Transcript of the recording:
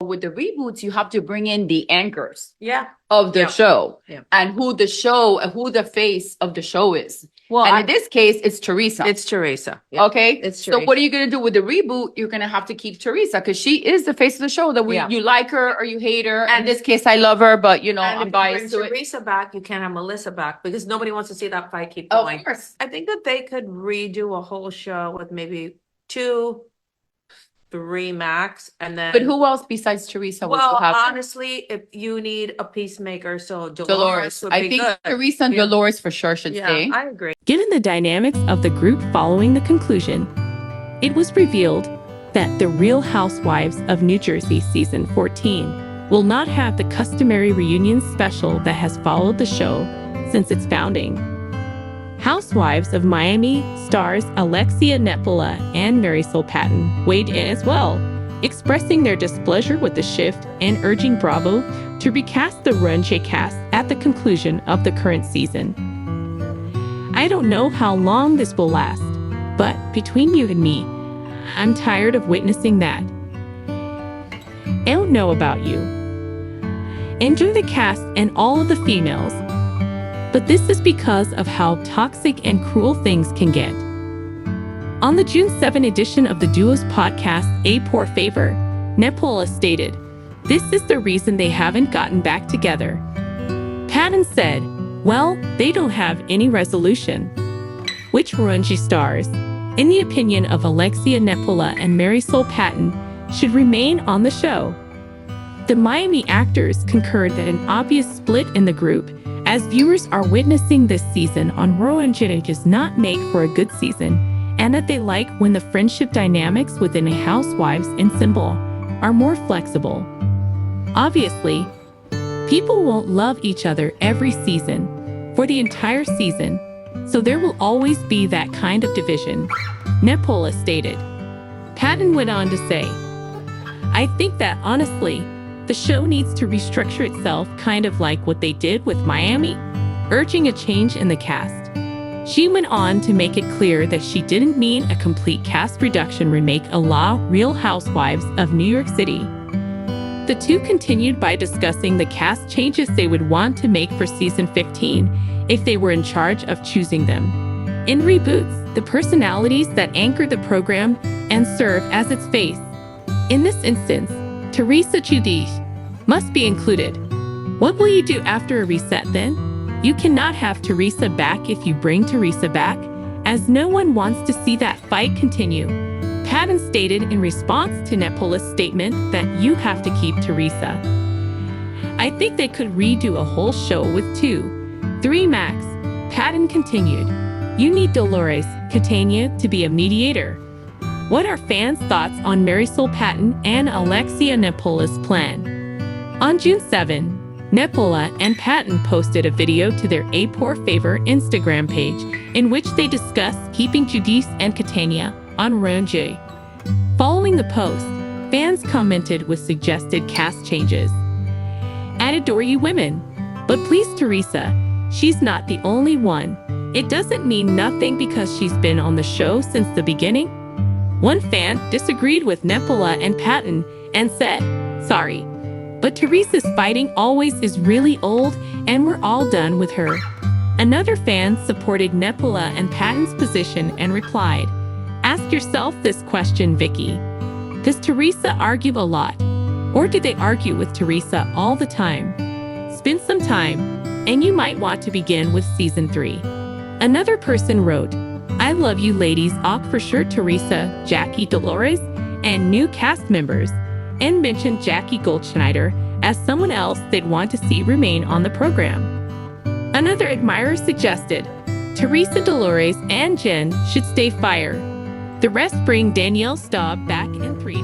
with the reboots, you have to bring in the anchors Yeah. of the show Yeah. and who the face of the show is. Well, and in this case, it's Teresa. It's Teresa. Yeah. Okay. It's So Teresa. what are you going to do with the reboot? You're going to have to keep Teresa because she is the face of the show that you like her or you hate her. And in this case, I love her, but I'm biased to it. Teresa back, you can't have Melissa back because nobody wants to see that fight keep going. Of course. I think that they could redo a whole show with maybe 2, 3 max, and then. But who else besides Teresa? Well, honestly, if you need a peacemaker, so Dolores would be I think good. Teresa and Dolores for sure should stay. I agree. Given the dynamics of the group following the conclusion, it was revealed that The Real Housewives of New Jersey Season 14 will not have the customary reunion special that has followed the show since its founding. Housewives of Miami stars Alexia, Napola, and Maryse Patton weighed in as well, expressing their displeasure with the shift and urging Bravo to recast the Runjay cast at the conclusion of the current season. I don't know how long this will last, but between you and me, I'm tired of witnessing that. I don't know about you. Enjoy the cast and all of the females, but this is because of how toxic and cruel things can get. On the June 7 edition of the duo's podcast, A Poor Favor, Napola stated, "This is the reason they haven't gotten back together." Patton said, "Well, they don't have any resolution." Which Runjay stars, in the opinion of Alexia, Napola, and Maryse Patton, should remain on the show. The Miami actors concurred that an obvious split in the group, as viewers are witnessing this season on Runjay, does not make for a good season, and that they like when the friendship dynamics within a Housewives ensemble are more flexible. Obviously, people won't love each other every season, for the entire season, so there will always be that kind of division, Napola stated. Patton went on to say, "I think that honestly, the show needs to restructure itself kind of like what they did with Miami, urging a change in the cast." She went on to make it clear that she didn't mean a complete cast reduction remake a la Real Housewives of New York City. The two continued by discussing the cast changes they would want to make for season 15 if they were in charge of choosing them. In reboots, the personalities that anchor the program and serve as its face. In this instance, Teresa Giudice must be included. What will you do after a reset then? You cannot have Teresa back if you bring Teresa back, as no one wants to see that fight continue. Patton stated in response to Napola's statement that you have to keep Teresa. "I think they could redo a whole show with 2, 3 max." Patton continued, "You need Dolores Catania to be a mediator." What are fans' thoughts on Maryse Patton and Alexia Napola's plan? On June 7, Napola and Patton posted a video to their A Poor Favor Instagram page in which they discussed keeping Giudice and Catania on Runjay. Following the post, fans commented with suggested cast changes. "I'd adore you women, but please Teresa, she's not the only one. It doesn't mean nothing because she's been on the show since the beginning." One fan disagreed with Napola and Patton and said, "Sorry, but Teresa's fighting always is really old and we're all done with her." Another fan supported Napola and Patton's position and replied, "Ask yourself this question, Vicky. Does Teresa argue a lot? Or do they argue with Teresa all the time? Spend some time, and you might want to begin with season 3. Another person wrote, "I love you ladies all for sure Teresa, Jackie, Dolores, and new cast members," and mentioned Jackie Goldschneider as someone else they'd want to see remain on the program. Another admirer suggested, "Teresa, Dolores, and Jen should stay fire. The rest bring Danielle Staub back in 3.